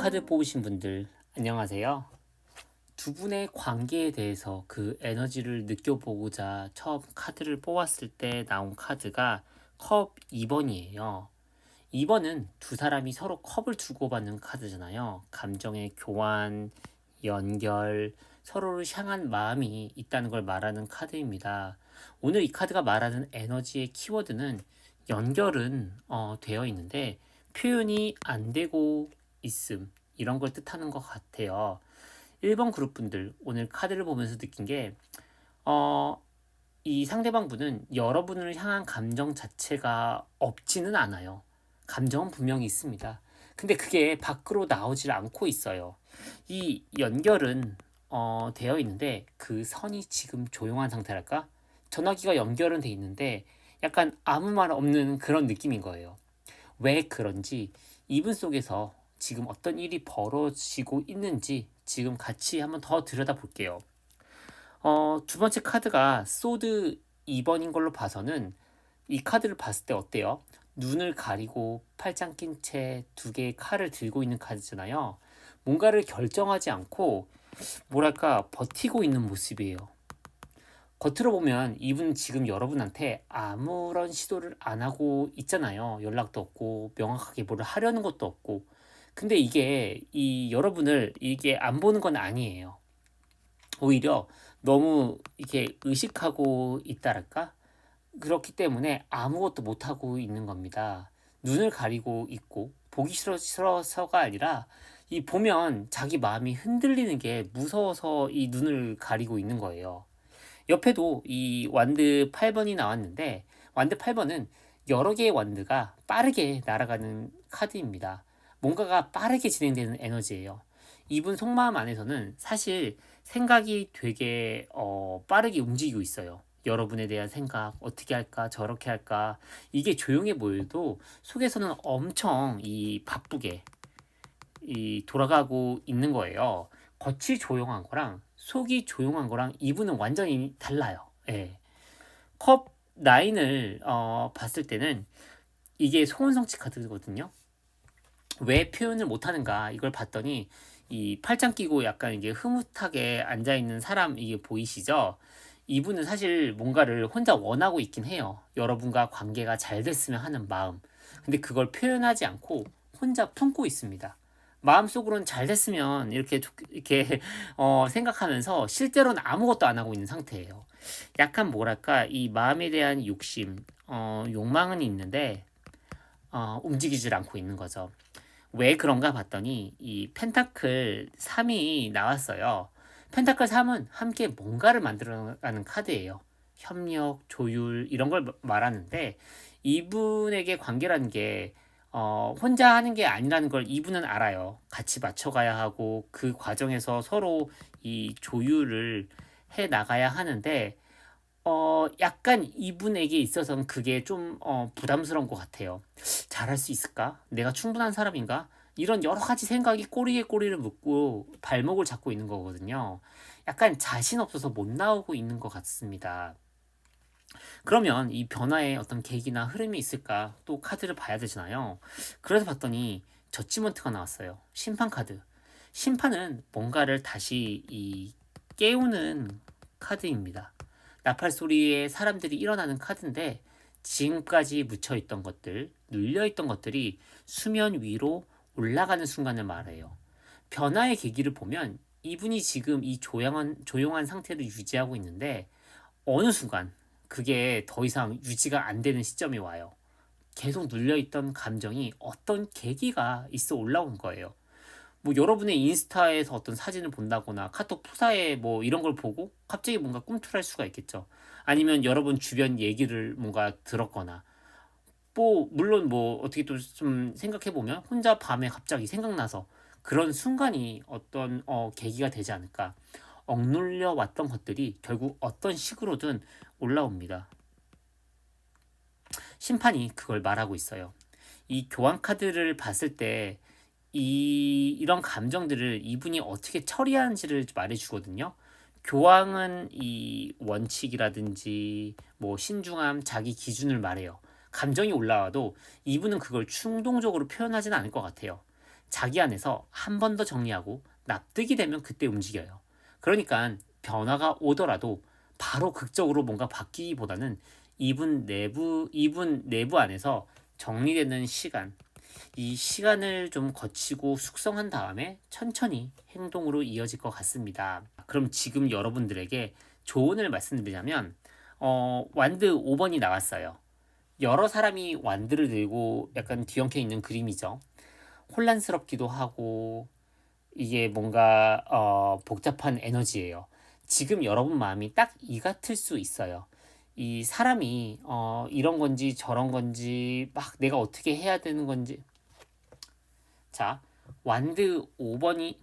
카드 뽑으신 분들 안녕하세요. 두 분의 관계에 대해서 그 에너지를 느껴보고자 처음 카드를 뽑았을 때 나온 카드가 컵 2번이에요. 2번은 두 사람이 서로 컵을 주고받는 카드잖아요. 감정의 교환, 연결, 서로를 향한 마음이 있다는 걸 말하는 카드입니다. 오늘 이 카드가 말하는 에너지의 키워드는 연결은 되어 있는데 표현이 안 되고 있음 이런 걸 뜻하는 것 같아요. 1번 그룹 분들 오늘 카드를 보면서 느낀 게 어, 이 상대방 분은 여러분을 향한 감정 자체가 없지는 않아요. 감정은 분명히 있습니다. 근데 그게 밖으로 나오질 않고 있어요. 이 연결은 되어 있는데 그 선이 지금 조용한 상태랄까? 전화기가 연결은 돼 있는데 약간 아무 말 없는 그런 느낌인 거예요. 왜 그런지 이분 속에서 지금 어떤 일이 벌어지고 있는지 지금 같이 한번 더 들여다볼게요. 두 번째 카드가 소드 2번인 걸로 봐서는 이 카드를 봤을 때 어때요? 눈을 가리고 팔짱 낀 채 두 개의 칼을 들고 있는 카드잖아요. 뭔가를 결정하지 않고 뭐랄까 버티고 있는 모습이에요. 겉으로 보면 이분 지금 여러분한테 아무런 시도를 안 하고 있잖아요. 연락도 없고 명확하게 뭐를 하려는 것도 없고. 근데 이게 이 여러분을 이게 안 보는 건 아니에요. 오히려 너무 이렇게 의식하고 있다랄까? 그렇기 때문에 아무것도 못하고 있는 겁니다. 눈을 가리고 있고 보기 싫어서가 아니라 이 보면 자기 마음이 흔들리는 게 무서워서 이 눈을 가리고 있는 거예요. 옆에도 이 완드 8번이 나왔는데 완드 8번은 여러 개의 완드가 빠르게 날아가는 카드입니다. 뭔가가 빠르게 진행되는 에너지예요. 이분 속마음 안에서는 사실 생각이 되게 빠르게 움직이고 있어요. 여러분에 대한 생각, 어떻게 할까, 저렇게 할까. 이게 조용해 보여도 속에서는 엄청 이 바쁘게 이 돌아가고 있는 거예요. 겉이 조용한 거랑 속이 조용한 거랑 이분은 완전히 달라요. 예. 컵 9을 봤을 때는 이게 소원성취 카드거든요. 왜 표현을 못하는가 이걸 봤더니 이 팔짱 끼고 약간 이게 흐뭇하게 앉아 있는 사람 이게 보이시죠? 이분은 사실 뭔가를 혼자 원하고 있긴 해요. 여러분과 관계가 잘 됐으면 하는 마음. 근데 그걸 표현하지 않고 혼자 품고 있습니다. 마음속으로는 잘 됐으면 이렇게 생각하면서 실제로는 아무것도 안 하고 있는 상태예요. 약간 뭐랄까 이 마음에 대한 욕심, 욕망은 있는데 움직이질 않고 있는 거죠. 왜 그런가 봤더니 이 펜타클 3이 나왔어요. 펜타클 3은 함께 뭔가를 만들어가는 카드예요. 협력, 조율 이런 걸 말하는데 이분에게 관계라는 게 혼자 하는 게 아니라는 걸 이분은 알아요. 같이 맞춰가야 하고 그 과정에서 서로 이 조율을 해 나가야 하는데 약간 이분에게 있어서는 그게 좀 부담스러운 것 같아요. 잘할 수 있을까? 내가 충분한 사람인가? 이런 여러 가지 생각이 꼬리에 꼬리를 묶고 발목을 잡고 있는 거거든요. 약간 자신 없어서 못 나오고 있는 것 같습니다. 그러면 이 변화에 어떤 계기나 흐름이 있을까? 또 카드를 봐야 되잖아요. 그래서 봤더니 저지먼트가 나왔어요. 심판 카드. 심판은 뭔가를 다시 이 깨우는 카드입니다. 나팔 소리에 사람들이 일어나는 카드인데 지금까지 묻혀있던 것들, 눌려있던 것들이 수면 위로 올라가는 순간을 말해요. 변화의 계기를 보면 이분이 지금 이 조용한 상태를 유지하고 있는데 어느 순간 그게 더 이상 유지가 안 되는 시점이 와요. 계속 눌려있던 감정이 어떤 계기가 있어 올라온 거예요. 뭐 여러분의 인스타에서 어떤 사진을 본다거나 카톡 프사에 뭐 이런 걸 보고 갑자기 뭔가 꿈틀할 수가 있겠죠. 아니면 여러분 주변 얘기를 뭔가 들었거나 뭐 물론 뭐 어떻게 또 좀 생각해 보면 혼자 밤에 갑자기 생각나서 그런 순간이 어떤 계기가 되지 않을까. 억눌려 왔던 것들이 결국 어떤 식으로든 올라옵니다. 심판이 그걸 말하고 있어요. 이 교환 카드를 봤을 때 이런 감정들을 이분이 어떻게 처리하는지를 말해주거든요. 교황은 이 원칙이라든지 뭐 신중함, 자기 기준을 말해요. 감정이 올라와도 이분은 그걸 충동적으로 표현하지는 않을 것 같아요. 자기 안에서 한 번 더 정리하고 납득이 되면 그때 움직여요. 그러니까 변화가 오더라도 바로 극적으로 뭔가 바뀌기보다는 이분 내부 안에서 정리되는 시간, 이 시간을 좀 거치고 숙성한 다음에 천천히 행동으로 이어질 것 같습니다. 그럼 지금 여러분들에게 조언을 말씀드리자면, 완드 5번이 나왔어요. 여러 사람이 완드를 들고 약간 뒤엉켜 있는 그림이죠. 혼란스럽기도 하고, 이게 뭔가 복잡한 에너지예요. 지금 여러분 마음이 딱 이 같을 수 있어요. 이 사람이 이런 건지 저런 건지 막 내가 어떻게 해야 되는 건지. 자, 완드 5번이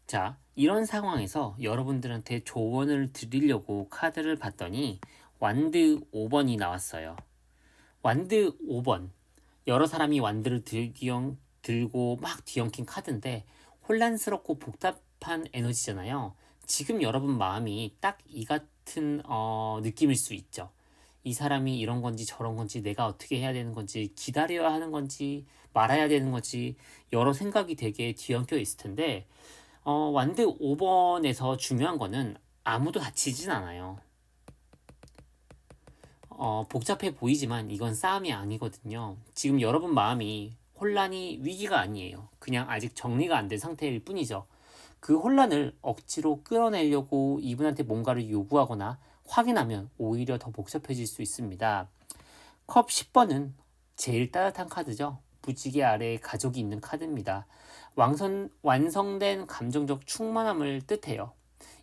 자, 이런 상황에서 여러분들한테 조언을 드리려고 카드를 봤더니 완드 5번이 나왔어요. 완드 5번. 여러 사람이 완드를 들고 막 뒤엉킨 카드인데 혼란스럽고 복잡한 에너지잖아요. 지금 여러분 마음이 딱 이 같은 느낌일 수 있죠. 이 사람이 이런 건지 저런 건지 내가 어떻게 해야 되는 건지 기다려야 하는 건지 말아야 되는 건지 여러 생각이 되게 뒤엉켜 있을 텐데 완드 5번에서 중요한 거는 아무도 다치진 않아요. 복잡해 보이지만 이건 싸움이 아니거든요. 지금 여러분 마음이 혼란이 위기가 아니에요. 그냥 아직 정리가 안 된 상태일 뿐이죠. 그 혼란을 억지로 끌어내려고 이분한테 뭔가를 요구하거나 확인하면 오히려 더 복잡해질 수 있습니다. 컵 10번은 제일 따뜻한 카드죠. 무지개 아래에 가족이 있는 카드입니다. 완성된 감정적 충만함을 뜻해요.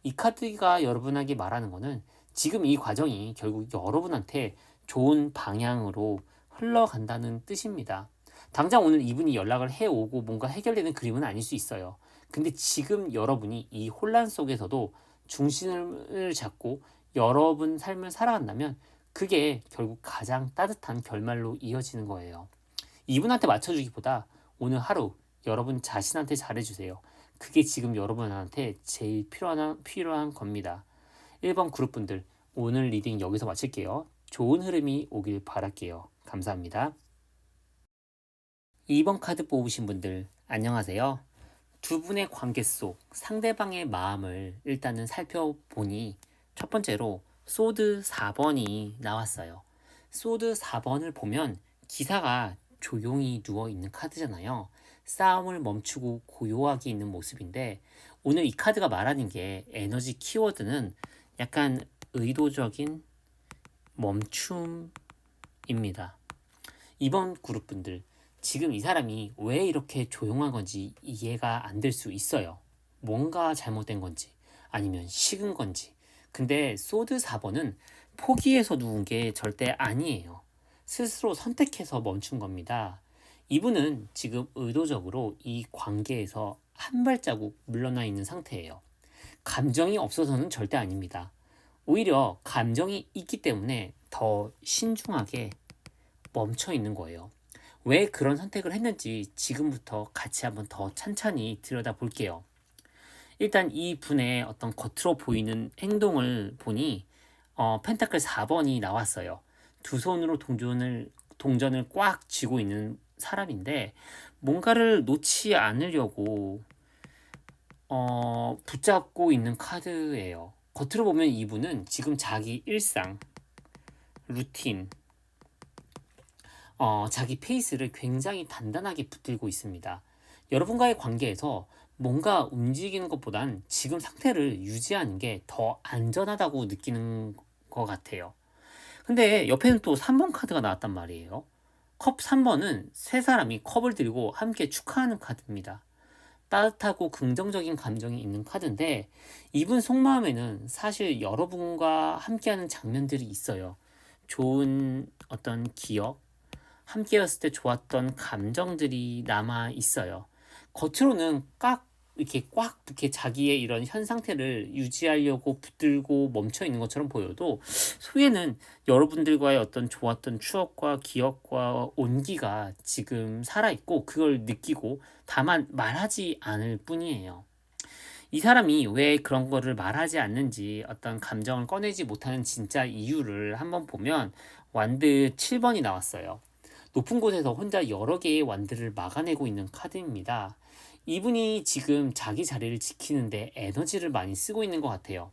이 카드가 여러분에게 말하는 거는 지금 이 과정이 결국 여러분한테 좋은 방향으로 흘러간다는 뜻입니다. 당장 오늘 이분이 연락을 해오고 뭔가 해결되는 그림은 아닐 수 있어요. 근데 지금 여러분이 이 혼란 속에서도 중심을 잡고 여러분 삶을 살아간다면 그게 결국 가장 따뜻한 결말로 이어지는 거예요. 이분한테 맞춰주기보다 오늘 하루 여러분 자신한테 잘해주세요. 그게 지금 여러분한테 제일 필요한 겁니다. 1번 그룹분들, 오늘 리딩 여기서 마칠게요. 좋은 흐름이 오길 바랄게요. 감사합니다. 2번 카드 뽑으신 분들, 안녕하세요. 두 분의 관계 속 상대방의 마음을 일단은 살펴보니 첫 번째로 소드 4번이 나왔어요. 소드 4번을 보면 기사가 조용히 누워 있는 카드잖아요. 싸움을 멈추고 고요하게 있는 모습인데 오늘 이 카드가 말하는 게 에너지 키워드는 약간 의도적인 멈춤입니다. 이번 그룹분들 지금 이 사람이 왜 이렇게 조용한 건지 이해가 안 될 수 있어요. 뭔가 잘못된 건지 아니면 식은 건지. 근데 소드 4번은 포기해서 누운 게 절대 아니에요. 스스로 선택해서 멈춘 겁니다. 이분은 지금 의도적으로 이 관계에서 한 발자국 물러나 있는 상태예요. 감정이 없어서는 절대 아닙니다. 오히려 감정이 있기 때문에 더 신중하게 멈춰 있는 거예요. 왜 그런 선택을 했는지 지금부터 같이 한번 더 찬찬히 들여다볼게요. 일단 이 분의 어떤 겉으로 보이는 행동을 보니 펜타클 4번이 나왔어요. 두 손으로 동전을 꽉 쥐고 있는 사람인데 뭔가를 놓지 않으려고 붙잡고 있는 카드예요. 겉으로 보면 이분은 지금 자기 일상, 루틴, 자기 페이스를 굉장히 단단하게 붙들고 있습니다. 여러분과의 관계에서 뭔가 움직이는 것보단 지금 상태를 유지하는 게 더 안전하다고 느끼는 것 같아요. 근데 옆에는 또 3번 카드가 나왔단 말이에요. 컵 3번은 세 사람이 컵을 들고 함께 축하하는 카드입니다. 따뜻하고 긍정적인 감정이 있는 카드인데 이분 속마음에는 사실 여러분과 함께하는 장면들이 있어요. 좋은 어떤 기억, 함께였을 때 좋았던 감정들이 남아 있어요. 겉으로는 꽉 이렇게 꽉 이렇게 자기의 이런 현 상태를 유지하려고 붙들고 멈춰 있는 것처럼 보여도 속에는 여러분들과의 어떤 좋았던 추억과 기억과 온기가 지금 살아있고 그걸 느끼고 다만 말하지 않을 뿐이에요. 이 사람이 왜 그런 거를 말하지 않는지 어떤 감정을 꺼내지 못하는 진짜 이유를 한번 보면 완드 7번이 나왔어요. 높은 곳에서 혼자 여러 개의 완드를 막아내고 있는 카드입니다. 이분이 지금 자기 자리를 지키는데 에너지를 많이 쓰고 있는 것 같아요.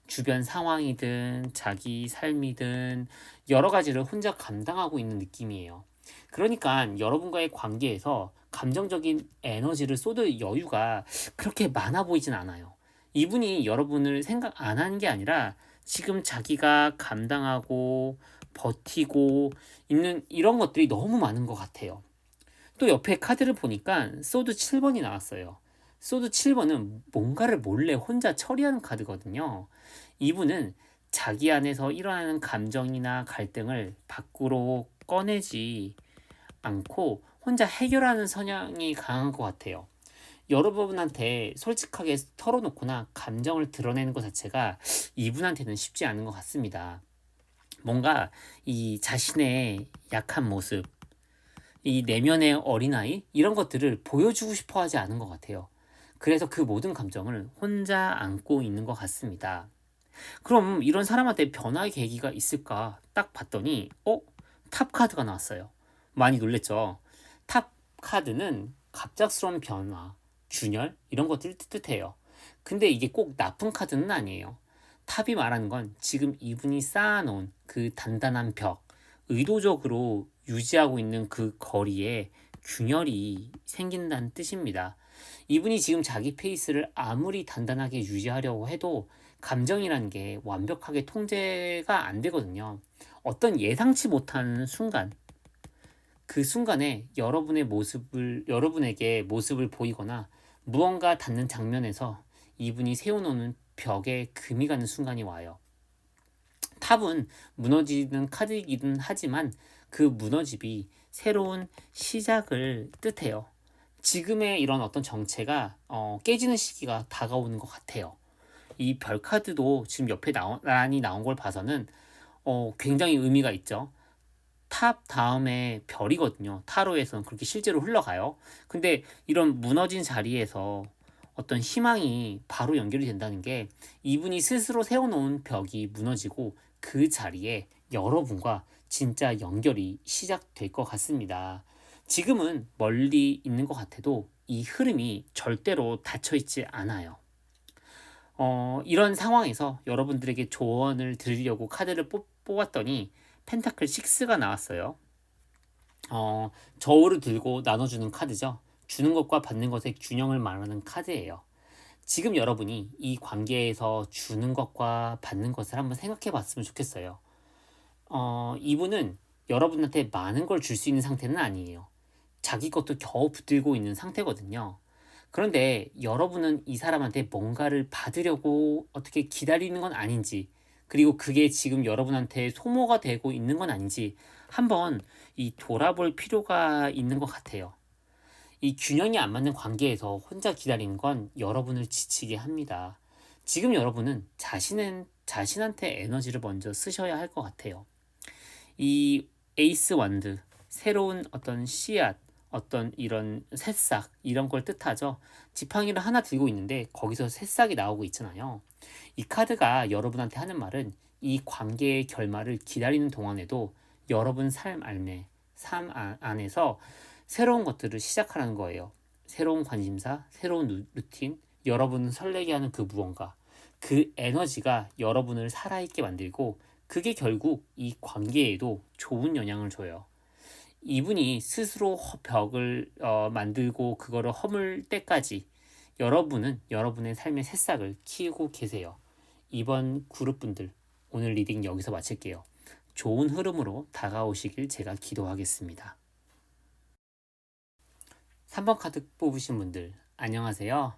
주변 상황이든 자기 삶이든 여러 가지를 혼자 감당하고 있는 느낌이에요. 그러니까 여러분과의 관계에서 감정적인 에너지를 쏟을 여유가 그렇게 많아 보이진 않아요. 이분이 여러분을 생각 안 하는 게 아니라 지금 자기가 감당하고 버티고 있는 이런 것들이 너무 많은 것 같아요. 또 옆에 카드를 보니까 소드 7번이 나왔어요. 소드 7번은 뭔가를 몰래 혼자 처리하는 카드거든요. 이분은 자기 안에서 일어나는 감정이나 갈등을 밖으로 꺼내지 않고 혼자 해결하는 성향이 강한 것 같아요. 여러분한테 솔직하게 털어놓거나 감정을 드러내는 것 자체가 이분한테는 쉽지 않은 것 같습니다. 뭔가 이 자신의 약한 모습, 이 내면의 어린아이 이런 것들을 보여주고 싶어 하지 않은 것 같아요. 그래서 그 모든 감정을 혼자 안고 있는 것 같습니다. 그럼 이런 사람한테 변화의 계기가 있을까 딱 봤더니 탑 카드가 나왔어요. 많이 놀랬죠. 탑 카드는 갑작스러운 변화, 균열 이런 것들을 뜻해요. 근데 이게 꼭 나쁜 카드는 아니에요. 탑이 말하는 건 지금 이분이 쌓아놓은 그 단단한 벽, 의도적으로 유지하고 있는 그 거리에 균열이 생긴다는 뜻입니다. 이분이 지금 자기 페이스를 아무리 단단하게 유지하려고 해도 감정이라는 게 완벽하게 통제가 안 되거든요. 어떤 예상치 못한 순간, 그 순간에 여러분에게 모습을 보이거나 무언가 닿는 장면에서 이분이 세워놓는 벽에 금이 가는 순간이 와요. 탑은 무너지는 카드이기는 하지만 그 무너짐이 새로운 시작을 뜻해요. 지금의 이런 어떤 정체가 깨지는 시기가 다가오는 것 같아요. 이 별 카드도 지금 옆에 나란히 나온 걸 봐서는 굉장히 의미가 있죠. 탑 다음에 별이거든요. 타로에서는 그렇게 실제로 흘러가요. 근데 이런 무너진 자리에서 어떤 희망이 바로 연결이 된다는 게 이분이 스스로 세워놓은 벽이 무너지고 그 자리에 여러분과 진짜 연결이 시작될 것 같습니다. 지금은 멀리 있는 것 같아도 이 흐름이 절대로 닫혀있지 않아요. 이런 상황에서 여러분들에게 조언을 드리려고 카드를 뽑았더니 펜타클 6가 나왔어요. 저울을 들고 나눠주는 카드죠. 주는 것과 받는 것의 균형을 말하는 카드예요. 지금 여러분이 이 관계에서 주는 것과 받는 것을 한번 생각해 봤으면 좋겠어요. 이분은 여러분한테 많은 걸 줄 수 있는 상태는 아니에요. 자기 것도 겨우 붙들고 있는 상태거든요. 그런데 여러분은 이 사람한테 뭔가를 받으려고 어떻게 기다리는 건 아닌지, 그리고 그게 지금 여러분한테 소모가 되고 있는 건 아닌지 한번 이 돌아볼 필요가 있는 것 같아요. 이 균형이 안 맞는 관계에서 혼자 기다리는 건 여러분을 지치게 합니다. 지금 여러분은 자신한테 에너지를 먼저 쓰셔야 할 것 같아요. 이 에이스 완드, 새로운 어떤 씨앗, 어떤 이런 새싹 이런 걸 뜻하죠. 지팡이를 하나 들고 있는데 거기서 새싹이 나오고 있잖아요. 이 카드가 여러분한테 하는 말은 이 관계의 결말을 기다리는 동안에도 여러분 삶 안에서 새로운 것들을 시작하라는 거예요. 새로운 관심사, 새로운 루틴, 여러분을 설레게 하는 그 무언가, 그 에너지가 여러분을 살아있게 만들고 그게 결국 이 관계에도 좋은 영향을 줘요. 이분이 스스로 벽을 만들고 그거를 허물 때까지 여러분은 여러분의 삶의 새싹을 키우고 계세요. 이번 그룹분들 오늘 리딩 여기서 마칠게요. 좋은 흐름으로 다가오시길 제가 기도하겠습니다. 3번 카드 뽑으신 분들 안녕하세요.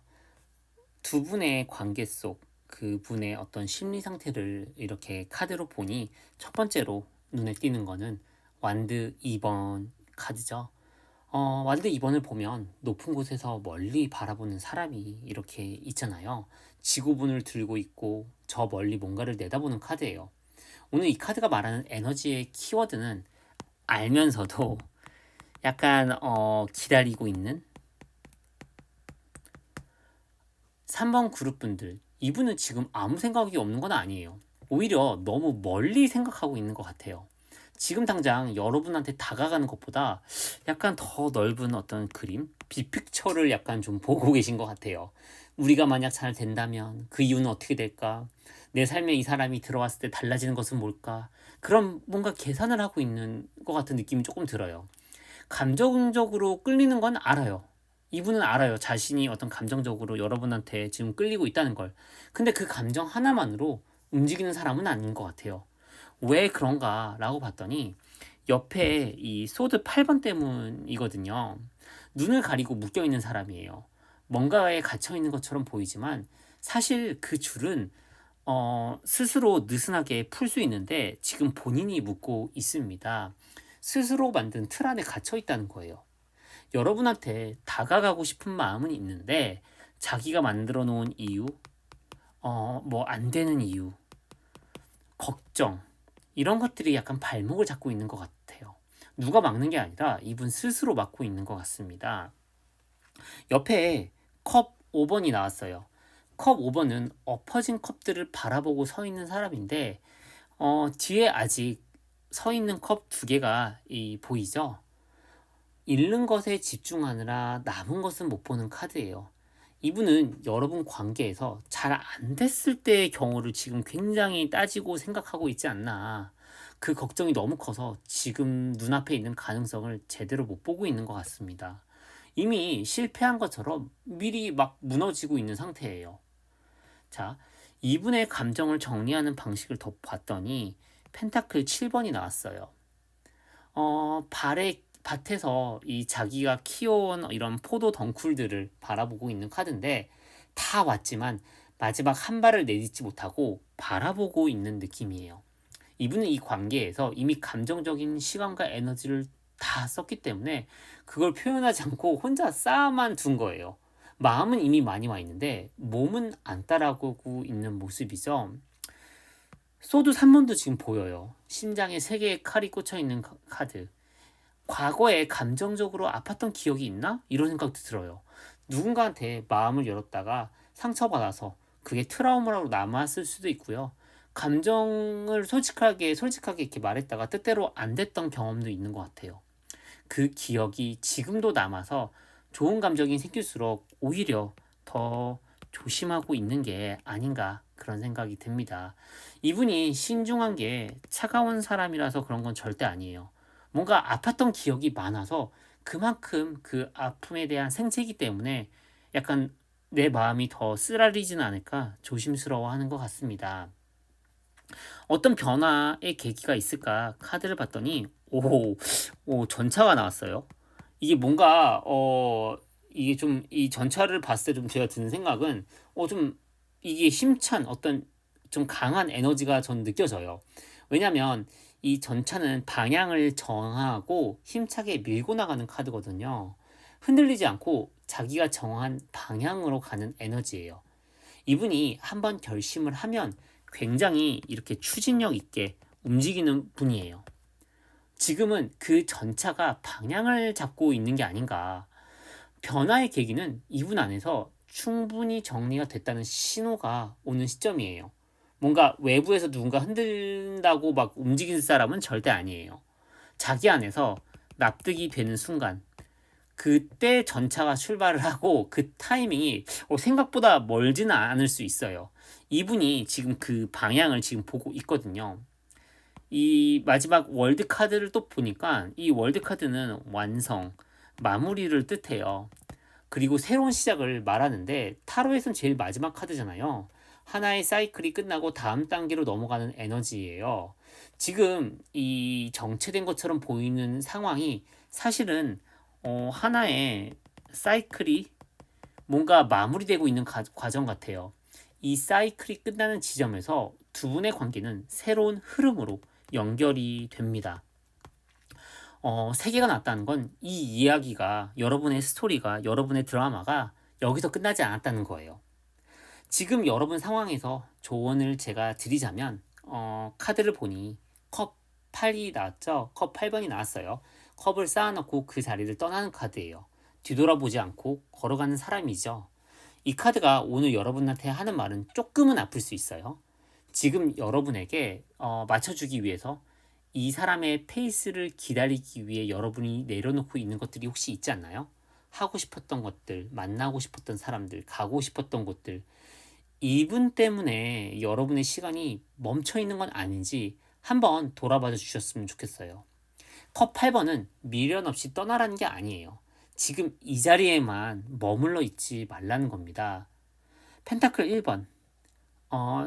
두 분의 관계 속 그분의 어떤 심리 상태를 이렇게 카드로 보니 첫 번째로 눈에 띄는 거는 완드 2번 카드죠. 와일드 2번을 보면 높은 곳에서 멀리 바라보는 사람이 이렇게 있잖아요. 지구본을 들고 있고 저 멀리 뭔가를 내다보는 카드예요. 오늘 이 카드가 말하는 에너지의 키워드는 알면서도 약간 기다리고 있는 3번 그룹분들. 이분은 지금 아무 생각이 없는 건 아니에요. 오히려 너무 멀리 생각하고 있는 것 같아요. 지금 당장 여러분한테 다가가는 것보다 약간 더 넓은 어떤 그림, 빅픽처를 약간 좀 보고 계신 것 같아요. 우리가 만약 잘 된다면 그 이유는 어떻게 될까? 내 삶에 이 사람이 들어왔을 때 달라지는 것은 뭘까? 그런 뭔가 계산을 하고 있는 것 같은 느낌이 조금 들어요. 감정적으로 끌리는 건 알아요. 이분은 알아요. 자신이 어떤 감정적으로 여러분한테 지금 끌리고 있다는 걸. 근데 그 감정 하나만으로 움직이는 사람은 아닌 것 같아요. 왜 그런가 라고 봤더니 옆에 이 소드 8번 때문이거든요. 눈을 가리고 묶여 있는 사람이에요. 뭔가에 갇혀 있는 것처럼 보이지만 사실 그 줄은 스스로 느슨하게 풀 수 있는데 지금 본인이 묶고 있습니다. 스스로 만든 틀 안에 갇혀 있다는 거예요. 여러분한테 다가가고 싶은 마음은 있는데 자기가 만들어 놓은 이유, 뭐 안 되는 이유, 걱정, 이런 것들이 약간 발목을 잡고 있는 것 같아요. 누가 막는 게 아니라 이분 스스로 막고 있는 것 같습니다. 옆에 컵 5번이 나왔어요. 컵 5번은 엎어진 컵들을 바라보고 서 있는 사람인데 뒤에 아직 서 있는 컵 두 개가 보이죠? 잃는 것에 집중하느라 남은 것은 못 보는 카드예요. 이분은 여러분 관계에서 잘 안 됐을 때의 경우를 지금 굉장히 따지고 생각하고 있지 않나. 그 걱정이 너무 커서 지금 눈앞에 있는 가능성을 제대로 못 보고 있는 것 같습니다. 이미 실패한 것처럼 미리 막 무너지고 있는 상태예요. 자, 이분의 감정을 정리하는 방식을 더 봤더니 펜타클 7번이 나왔어요. 밭에서 이 자기가 키워온 이런 포도 덩쿨들을 바라보고 있는 카드인데 다 왔지만 마지막 한 발을 내딛지 못하고 바라보고 있는 느낌이에요. 이분은 이 관계에서 이미 감정적인 시간과 에너지를 다 썼기 때문에 그걸 표현하지 않고 혼자 쌓아만 둔 거예요. 마음은 이미 많이 와 있는데 몸은 안 따라가고 있는 모습이죠. 소드 3번도 지금 보여요. 심장에 3개의 칼이 꽂혀 있는 카드. 과거에 감정적으로 아팠던 기억이 있나? 이런 생각도 들어요. 누군가한테 마음을 열었다가 상처받아서 그게 트라우마로 남았을 수도 있고요. 감정을 솔직하게 이렇게 말했다가 뜻대로 안 됐던 경험도 있는 것 같아요. 그 기억이 지금도 남아서 좋은 감정이 생길수록 오히려 더 조심하고 있는 게 아닌가 그런 생각이 듭니다. 이분이 신중한 게 차가운 사람이라서 그런 건 절대 아니에요. 뭔가 아팠던 기억이 많아서 그만큼 그 아픔에 대한 생채기 때문에 약간 내 마음이 더 쓰라리지는 않을까 조심스러워하는 것 같습니다. 어떤 변화의 계기가 있을까 카드를 봤더니 전차가 나왔어요. 이게 뭔가 이게 좀 이 전차를 봤을 때 좀 제가 드는 생각은 좀 이게 힘찬 어떤 좀 강한 에너지가 전 느껴져요. 왜냐면 이 전차는 방향을 정하고 힘차게 밀고 나가는 카드거든요. 흔들리지 않고 자기가 정한 방향으로 가는 에너지예요. 이분이 한번 결심을 하면 굉장히 이렇게 추진력 있게 움직이는 분이에요. 지금은 그 전차가 방향을 잡고 있는 게 아닌가. 변화의 계기는 이분 안에서 충분히 정리가 됐다는 신호가 오는 시점이에요. 뭔가 외부에서 누군가 흔든다고 막 움직이는 사람은 절대 아니에요. 자기 안에서 납득이 되는 순간, 그때 전차가 출발을 하고 그 타이밍이 생각보다 멀지는 않을 수 있어요. 이분이 지금 그 방향을 지금 보고 있거든요. 이 마지막 월드 카드를 또 보니까 이 월드 카드는 완성, 마무리를 뜻해요. 그리고 새로운 시작을 말하는데 타로에선 제일 마지막 카드잖아요. 하나의 사이클이 끝나고 다음 단계로 넘어가는 에너지예요. 지금 이 정체된 것처럼 보이는 상황이 사실은 하나의 사이클이 뭔가 마무리되고 있는 과정 같아요. 이 사이클이 끝나는 지점에서 두 분의 관계는 새로운 흐름으로 연결이 됩니다. 세 개가 났다는 건 이 이야기가 여러분의 스토리가 여러분의 드라마가 여기서 끝나지 않았다는 거예요. 지금 여러분 상황에서 조언을 제가 드리자면 카드를 보니 컵 8이 나왔죠. 컵 8번이 나왔어요. 컵을 쌓아놓고 그 자리를 떠나는 카드예요. 뒤돌아보지 않고 걸어가는 사람이죠. 이 카드가 오늘 여러분한테 하는 말은 조금은 아플 수 있어요. 지금 여러분에게 맞춰주기 위해서 이 사람의 페이스를 기다리기 위해 여러분이 내려놓고 있는 것들이 혹시 있지 않나요? 하고 싶었던 것들, 만나고 싶었던 사람들, 가고 싶었던 곳들, 이분 때문에 여러분의 시간이 멈춰 있는 건 아닌지 한번 돌아봐 주셨으면 좋겠어요. 컵 8번은 미련 없이 떠나라는 게 아니에요. 지금 이 자리에만 머물러 있지 말라는 겁니다. 펜타클 1번,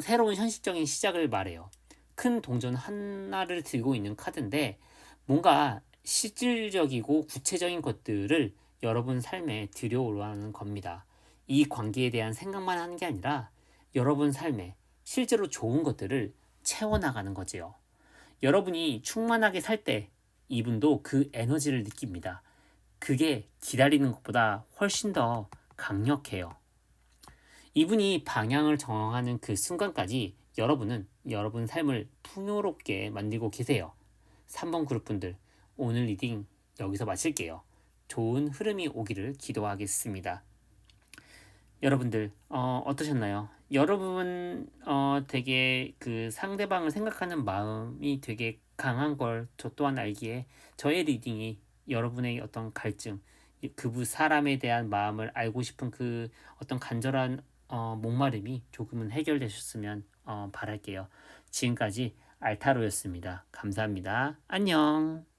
새로운 현실적인 시작을 말해요. 큰 동전 하나를 들고 있는 카드인데 뭔가 실질적이고 구체적인 것들을 여러분 삶에 들여오라는 겁니다. 이 관계에 대한 생각만 하는 게 아니라 여러분 삶에 실제로 좋은 것들을 채워나가는 거지요. 여러분이 충만하게 살 때 이분도 그 에너지를 느낍니다. 그게 기다리는 것보다 훨씬 더 강력해요. 이분이 방향을 정하는 그 순간까지 여러분은 여러분 삶을 풍요롭게 만들고 계세요. 3번 그룹분들, 오늘 리딩 여기서 마칠게요. 좋은 흐름이 오기를 기도하겠습니다. 여러분들 어떠셨나요? 여러분 되게 그 상대방을 생각하는 마음이 되게 강한 걸 저 또한 알기에 저의 리딩이 여러분의 어떤 갈증, 그 사람에 대한 마음을 알고 싶은 그 어떤 간절한 목마름이 조금은 해결되셨으면 바랄게요. 지금까지 알타로였습니다. 감사합니다. 안녕.